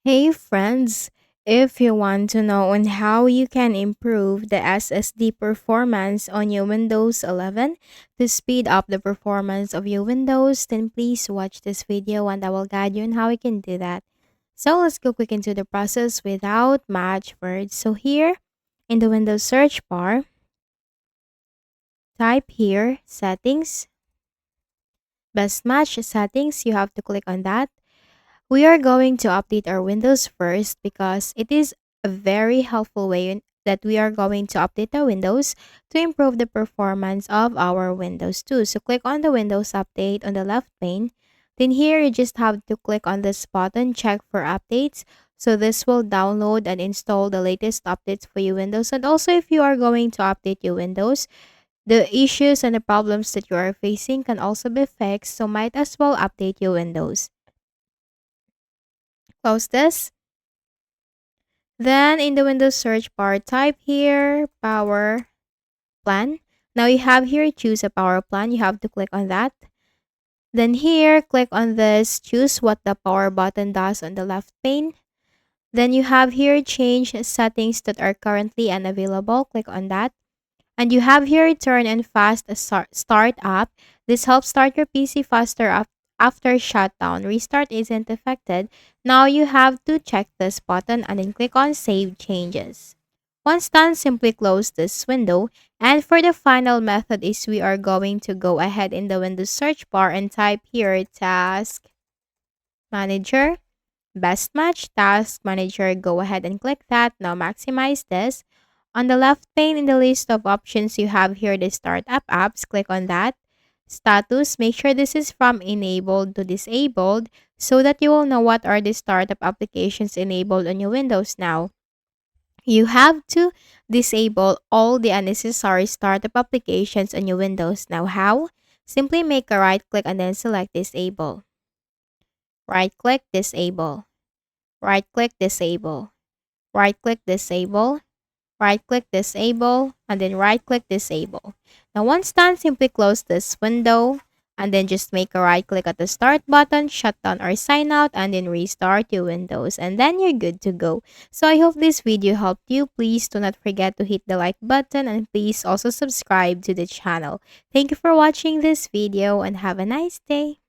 Hey friends, if you want to know on how you can improve the SSD performance on your Windows 11 to speed up the performance of your Windows, then please watch this video and I will guide you on how you can do that. So let's go quick into the process without much words. So here in the Windows search bar, type here settings, best match settings, you have to click on that. We are going to update our Windows first because it is a very helpful way that we are going to update our Windows to improve the performance of our Windows too. So click on the Windows update on the left pane. Then here you just have to click on this button, check for updates. So this will download and install the latest updates for your Windows. And also if you are going to update your Windows, the issues and the problems that you are facing can also be fixed. So might as well update your Windows. Close this. Then in the Windows search bar, type here power plan. Now you have here choose a power plan. You have to click on that. Then here click on this choose what the power button does on the left pane. Then you have here change settings that are currently unavailable. Click on that. And you have here turn and fast start up. This helps start your PC faster after shutdown. Restart isn't affected. Now you have to check this button and then click on save changes. Once done, simply close this window. And for the final method is we are going to go ahead in the Windows search bar and type here task manager. Best match task manager. Go ahead and click that. Now maximize this. On the left pane in the list of options, you have here the startup apps. Click on that. Status, make sure this is from enabled to disabled so that you will know what are the startup applications enabled on your Windows now. You have to disable all the unnecessary startup applications on your Windows. Now how? Simply make a right click and then select disable. Right click, disable. Right click, disable. Right click, disable. Right click disable and then right click disable. Now once done, simply close this window and then just make a right click at the start button, shut down or sign out and then restart your Windows and then you're good to go. So I hope this video helped you. Please do not forget to hit the like button and please also subscribe to the channel. Thank you for watching this video and have a nice day.